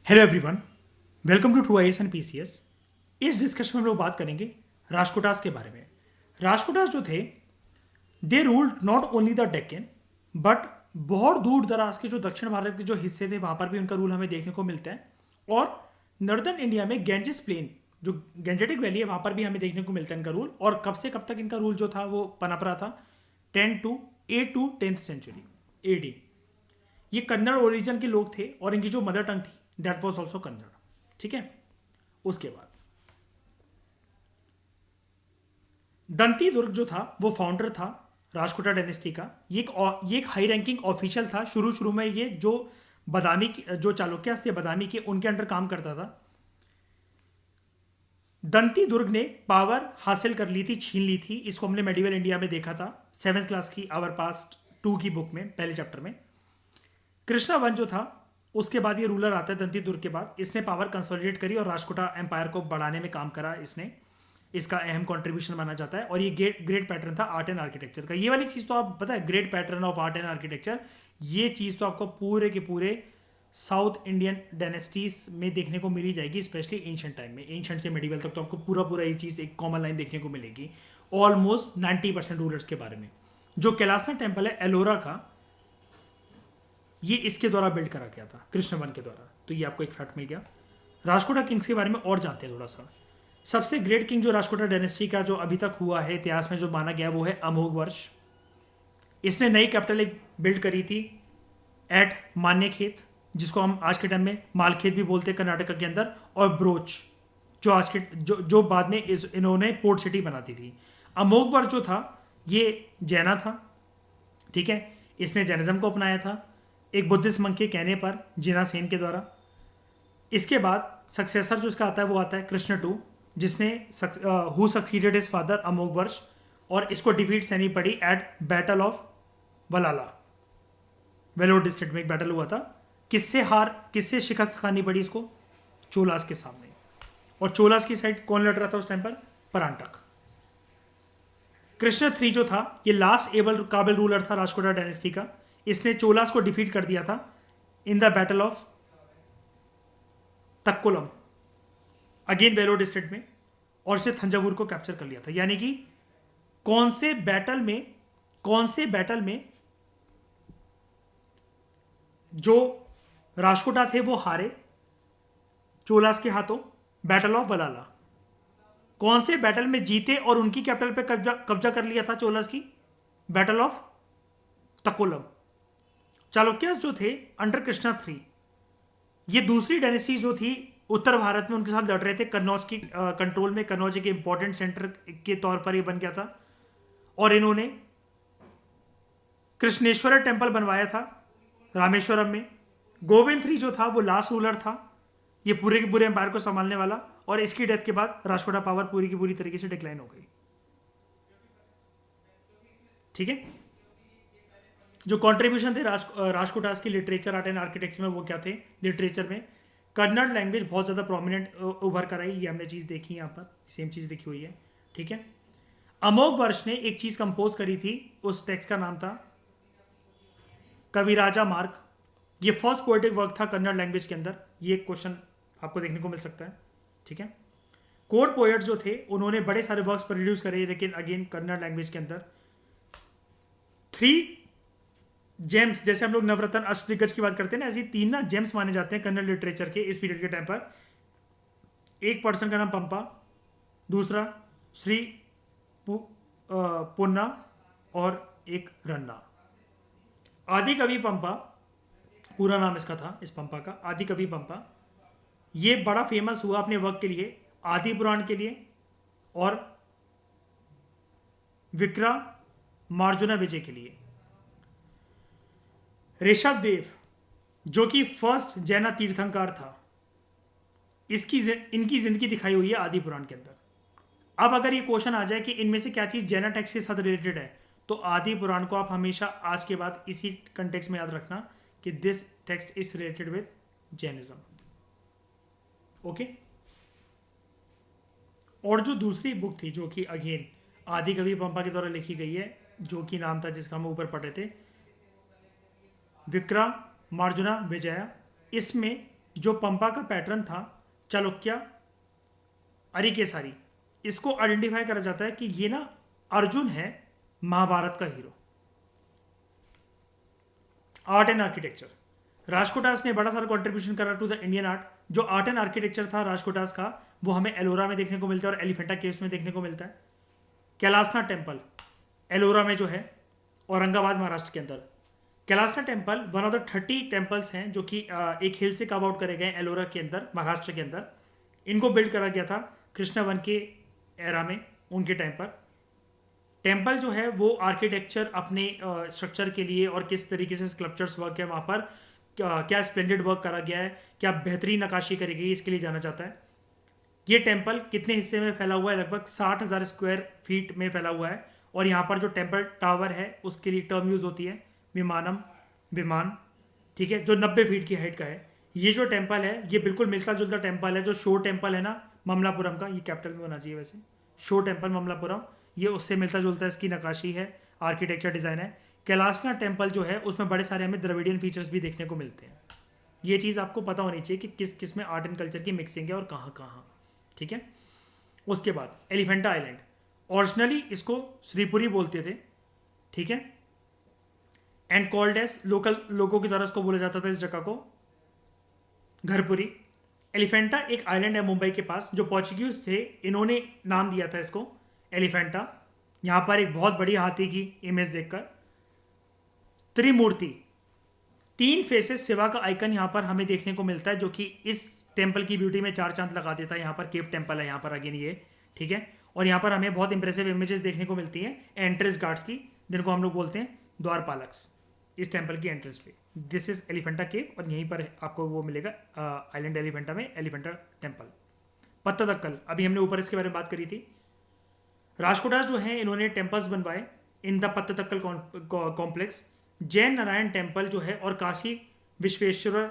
Hello everyone, welcome to true IAS and PCS. इस discussion में हम लोग बात करेंगे राष्ट्रकूटास के बारे में। राष्ट्रकूटास जो थे, दे ruled not only the Deccan but बहुत दूर दराज के जो दक्षिण भारत के जो हिस्से थे वहाँ पर भी उनका रूल हमें देखने को मिलता है। और नॉर्दर्न इंडिया में गेंजिस प्लेन, जो गेंजेटिक वैली है, वहाँ पर भी हमें देखने को मिलता है इनका रूल। और कब से कब तक इनका रूल जो था वो पनप रहा था, 10 to 10th सेंचुरी AD। ये कन्नड़ ओरिजिन के लोग थे और इनकी जो मदर टंग थी दैट वाज आल्सो कन्नड़। ठीक है। उसके बाद दंती दुर्ग जो था वो फाउंडर था राजकोटा डायनेस्टी का। ये एक हाई रैंकिंग ऑफिशियल था। शुरू शुरू में ये जो जो चालुक्यास थे बदामी के, उनके अंडर काम करता था। दंती दुर्ग ने पावर हासिल कर ली थी, छीन ली थी। इसको हमने मेडिवल इंडिया में देखा था 7th क्लास की आवर पास्ट 2 की बुक में, पहले चैप्टर में। कृष्णा वन जो था, उसके बाद ये रूलर आता है दंती दुर्ग के बाद। इसने पावर कंसोलिडेट करी और राजकोटा एम्पायर को बढ़ाने में काम करा इसने। इसका अहम कंट्रीब्यूशन माना जाता है। और ये ग्रेट पैटर्न था आर्ट एंड आर्किटेक्चर का। ये वाली चीज़ तो आप पता है, great pattern of art and architecture, ये चीज़ तो आपको पूरे के पूरे साउथ इंडियन डायनेस्टीज में देखने को मिली जाएगी, स्पेशली एंशिएंट टाइम में। एंशिएंट से मेडिवल तक तो आपको पूरा पूरा ये चीज़ एक कॉमन लाइन देखने को मिलेगी ऑलमोस्ट 90% रूलर्स के बारे में। जो कैलासना टेम्पल है एलोरा का, ये इसके द्वारा बिल्ड करा गया था, कृष्णवन के द्वारा। तो ये आपको एक फैक्ट मिल गया। राजकोटा किंग्स के बारे में और जानते हैं थोड़ा सा। सबसे ग्रेट किंग जो राजकोटा डायनेस्टी का जो अभी तक हुआ है इतिहास में जो माना गया वो है अमोघ वर्ष। इसने नई कैपिटल एक बिल्ड करी थी एट मान्यखेत, जिसको हम आज के टाइम में मालखेत भी बोलते हैं कर्नाटक के अंदर, और ब्रोच, जो आज के जो बाद में इन्होंने पोर्ट सिटी बनाती थी। अमोघ वर्ष जो था ये जैना था। ठीक है। इसने जैनिज्म को अपनाया था एक बुद्धिस्ट मंक के कहने पर, जिना सेन के द्वारा। इसके बाद सक्सेसर जो इसका आता है वो आता है कृष्ण टू, जिसने who succeeded his father Amoghavarsha, और इसको डिफीट सहनी पड़ी at battle of Vallala. Vellore district में एक बैटल हुआ था। किससे शिकस्त खानी पड़ी इसको? चोलास के सामने। और चोलास की साइड कौन लड़ रहा था उस टाइम पर? परांटक। कृष्ण थ्री जो था ये लास्ट एबल काबिल रूलर था राजकोटा डायनेस्टी का। इसने चोलास को डिफीट कर दिया था in the battle of Takkolam, again Vellore district में, और इसे थंजावुर को कैप्चर कर लिया था। यानी कि कौन से बैटल में जो राजकोटा थे वो हारे चोलास के हाथों? Battle of Vallala. कौन से बैटल में जीते और उनकी कैपिटल पे कब्जा कर लिया था चोलास की? Battle of तकोलम। चालुक्यास जो थे अंडर कृष्णा थ्री, ये दूसरी डायनेस्टी जो थी उत्तर भारत में, उनके साथ लड़ रहे थे। कन्नौज की कंट्रोल में, कन्नौज के इंपॉर्टेंट सेंटर के तौर पर ये बन गया था। और इन्होंने कृष्णेश्वर टेम्पल बनवाया था रामेश्वरम में। गोविंद थ्री जो था वो लास्ट रूलर था, ये पूरे के पूरे एम्पायर को संभालने वाला। और इसकी डेथ के बाद राजकोटा पावर पूरी की पूरी तरीके से डिक्लाइन हो गई। ठीक है। जो कंट्रीब्यूशन थे राजकोटास की लिटरेचर, आर्ट एंड आर्किटेक्चर में, वो क्या थे? लिटरेचर में कन्नड़ लैंग्वेज बहुत ज़्यादा प्रोमिनेंट उभर कर आई। ये हमने चीज़ देखी, यहाँ पर सेम चीज़ लिखी हुई है। ठीक है। अमोघ वर्ष ने एक चीज़ कंपोज करी थी, उस टेक्स्ट का नाम था कविराजा मार्ग। ये फर्स्ट पोएटिक वर्क था कन्नड़ लैंग्वेज के अंदर। ये क्वेश्चन आपको देखने को मिल सकता है। ठीक है। कोर्ट पोएट जो थे उन्होंने बड़े सारे वर्क्स प्रोड्यूस करे, लेकिन अगेन कन्नड़ लैंग्वेज के अंदर। 3 जेम्स, जैसे हम लोग नवरत्न अष्टदिग्गज की बात करते हैं ना, ऐसे 3 ना जेम्स माने जाते हैं कन्नड़ लिटरेचर के इस पीरियड के टाइम पर। एक पर्सन का नाम पंपा, दूसरा श्री पुन्ना, और एक रन्ना। आदि कवि पंपा पूरा नाम इसका था, इस पंपा का आदि कवि पंपा। ये बड़ा फेमस हुआ अपने वर्क के लिए, आदि पुराण के लिए और विक्रमार्जुन विजय के लिए। ऋषभ देव जो कि फर्स्ट जैना तीर्थंकर था, इनकी जिंदगी दिखाई हुई है आदि पुराण के अंदर। अब अगर ये क्वेश्चन आ जाए कि इनमें से क्या चीज जैना टेक्स्ट के साथ रिलेटेड है, तो आदि पुराण को आप हमेशा आज के बाद इसी कंटेक्स्ट में याद रखना कि this text is related with Jainism. Okay. और जो दूसरी बुक थी जो कि अगेन आदि कवि पंपा के द्वारा लिखी गई है, जो कि नाम था जिसका हम ऊपर पढ़े थे, विक्रमार्जुन विजय। इसमें जो पंपा का पैटर्न था, चालुक्य, अरिकेसारी, इसको आइडेंटिफाई करा जाता है कि ये ना अर्जुन है महाभारत का हीरो। आर्ट एंड आर्किटेक्चर, राजकोटास ने बड़ा सारा कंट्रीब्यूशन करा टू द इंडियन आर्ट। जो आर्ट एंड आर्किटेक्चर था राजकोटास का, वो हमें एलोरा में देखने को मिलता है और एलिफेंटा केव्स में देखने को मिलता है। कैलासनाथ टेम्पल एलोरा में जो है, औरंगाबाद महाराष्ट्र के अंदर। Kailasanath temple one of the 30 temples हैं जो कि एक हिल से कव आउट करे गए एलोरा के अंदर, महाराष्ट्र के अंदर। इनको बिल्ड करा गया था कृष्ण वन के एरा में, उनके टाइम पर। टेम्पल जो है वो आर्किटेक्चर अपने स्ट्रक्चर के लिए और किस तरीके से स्कल्पचर्स वर्क है वहाँ पर, क्या स्प्लेंडेड वर्क करा गया है, क्या बेहतरीन नक्काशी करी गई, इसके लिए जाना जाता है। ये टेम्पल कितने हिस्से में फैला हुआ है? लगभग 60,000 स्क्वायर फीट में फैला हुआ है। और यहाँ पर जो टेम्पल टावर है उसके लिए टर्म यूज़ होती है विमानम, विमान, ठीक है, जो 90 फीट की हाइट का है। ये जो टेम्पल है ये बिल्कुल मिलता जुलता टेम्पल है जो शोर टेम्पल है ना ममलापुरम का, ये कैपिटल में होना चाहिए वैसे, शोर टेम्पल ममलापुरम, ये उससे मिलता जुलता है, इसकी नक्काशी है, आर्किटेक्चर डिज़ाइन है। कैलाशनाथ टेम्पल जो है उसमें बड़े सारे हमें द्रविडियन फीचर्स भी देखने को मिलते हैं। ये चीज़ आपको पता होनी चाहिए कि किस किस में आर्ट एंड कल्चर की मिक्सिंग है और कहाँ कहाँ, ठीक है। उसके बाद एलिफेंटा आइलैंड, ओरिजिनली इसको श्रीपुरी बोलते थे, ठीक है, एंड कॉल्ड एज, लोकल लोगों की तरह इसको बोला जाता था इस जगह को घरपुरी। एलिफेंटा एक आइलैंड है मुंबई के पास, जो पोर्चुगीज थे इन्होंने नाम दिया था इसको एलिफेंटा। यहाँ पर एक बहुत बड़ी हाथी की इमेज देखकर, त्रिमूर्ति, 3 फेसेस शिवा का आइकन यहाँ पर हमें देखने को मिलता है, जो कि इस टेम्पल की ब्यूटी में 4 चांद लगा देता है। यहाँ पर केव टेम्पल है यहाँ पर अगेन ये, ठीक है। और यहाँ पर हमें बहुत इंप्रेसिव इमेजेस देखने को मिलती हैं एंट्रेंस गार्ड्स की, जिनको हम लोग बोलते हैं द्वारपालक्स, इस टेम्पल की एंट्रेंस पे। दिस इज एलिफेंटा केव और यहीं पर आपको वो मिलेगा आइलैंड एलिफेंटा में एलिफेंटा टेम्पल। पत्तदक्कल, अभी हमने ऊपर इसके बारे में बात करी थी। राजकोटास जो हैं इन्होंने टेम्पल्स बनवाए in the Pattadakal complex. Jain Narayana temple जो है और काशी विश्वेश्वर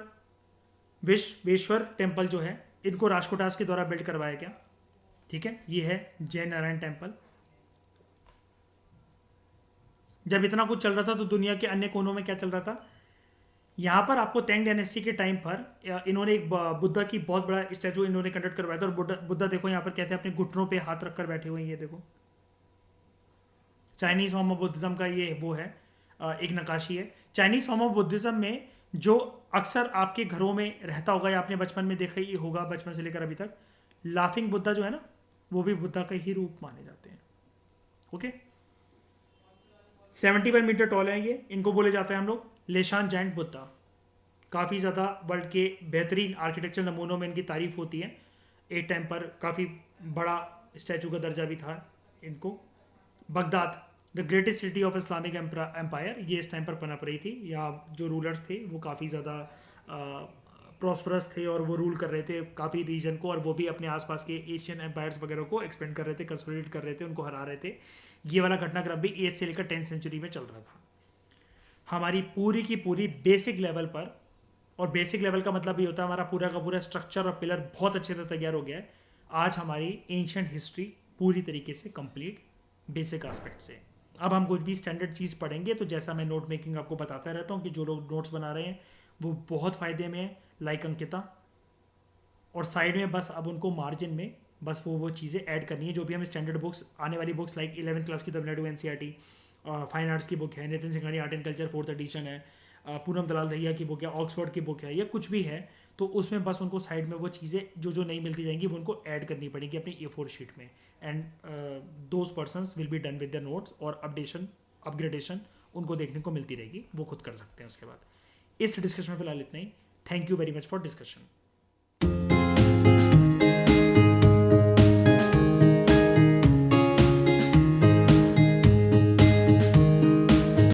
टेम्पल जो है, इनको राजकोटास के द्वारा बिल्ड करवाया गया, ठीक है। ये है जैन नारायण टेम्पल। जब इतना कुछ चल रहा था तो दुनिया के अन्य कोनों में क्या चल रहा था? यहाँ पर आपको तेंग डायनेस्टी के टाइम पर इन्होंने एक बुद्धा की बहुत बड़ा स्टैचू इन्होंने कंडक्ट करवाया था। और बुद्धा देखो यहाँ पर कैसे अपने घुटनों पे हाथ रखकर बैठे हुए हैं, ये देखो। चाइनीज फॉर्म ऑफ बुद्धिज्म का ये वो है, एक नक्काशी है। चाइनीज फॉर्म ऑफ बुद्धिज्म में जो अक्सर आपके घरों में रहता होगा या आपने बचपन में देखा ही होगा, बचपन से लेकर अभी तक, लाफिंग बुद्धा जो है ना, वो भी बुद्धा का ही रूप माने जाते हैं, ओके। 71 मीटर टॉल है ये, इनको बोले जाते हैं हम लोग लेशान जाइंट बुद्धा। काफ़ी ज़्यादा वर्ल्ड के बेहतरीन आर्किटेक्चर नमूनों में इनकी तारीफ होती है। एक टाइम पर काफ़ी बड़ा स्टैचू का दर्जा भी था इनको। Baghdad, the greatest city of Islamic empire, ये इस टाइम पर पनप रही थी। या जो रूलर्स थे वो काफ़ी ज़्यादा प्रॉस्परस थे और वो रूल कर रहे थे काफ़ी रीजन को, और वो भी अपने आसपास के एशियन एम्पायर्स वगैरह को एक्सपेंड कर रहे थे, कंसोलिडेट कर रहे थे, उनको हरा रहे थे। ये वाला घटनाक्रम भी 8 से लेकर 10th सेंचुरी में चल रहा था। हमारी पूरी की पूरी बेसिक लेवल पर, और बेसिक लेवल का मतलब ये होता है हमारा पूरा का पूरा स्ट्रक्चर और पिलर बहुत अच्छे से तैयार हो गया है। आज हमारी एंशिएंट हिस्ट्री पूरी तरीके से कंप्लीट बेसिक एस्पेक्ट से। अब हम कुछ भी स्टैंडर्ड चीज़ पढ़ेंगे तो जैसा मैं नोट मेकिंग आपको बताता रहता हूँ कि जो लोग नोट्स बना रहे हैं वो बहुत फ़ायदे में है, लाइक अंकिता। और साइड में बस अब उनको मार्जिन में बस वो चीज़ें ऐड करनी है जो भी हम स्टैंडर्ड बुक्स, आने वाली बुक्स लाइक 11th क्लास की तमिलनाडु NCERT, फाइन आर्ट्स की बुक है, Nitin Singhania art and culture 4th edition है, पूनम दलाल दहिया की बुक है, ऑक्सफोर्ड की बुक है, या कुछ भी है, तो उसमें बस उनको साइड में वो चीज़ें जो जो नहीं मिलती जाएंगी वो उनको ऐड करनी पड़ेगी अपनी A4 शीट में। And those persons will be done with the notes, और अपग्रेडेशन उनको देखने को मिलती रहेगी, वो खुद कर सकते हैं उसके बाद। इस डिस्कशन में फिलहाल इतना ही। Thank you very much for discussion.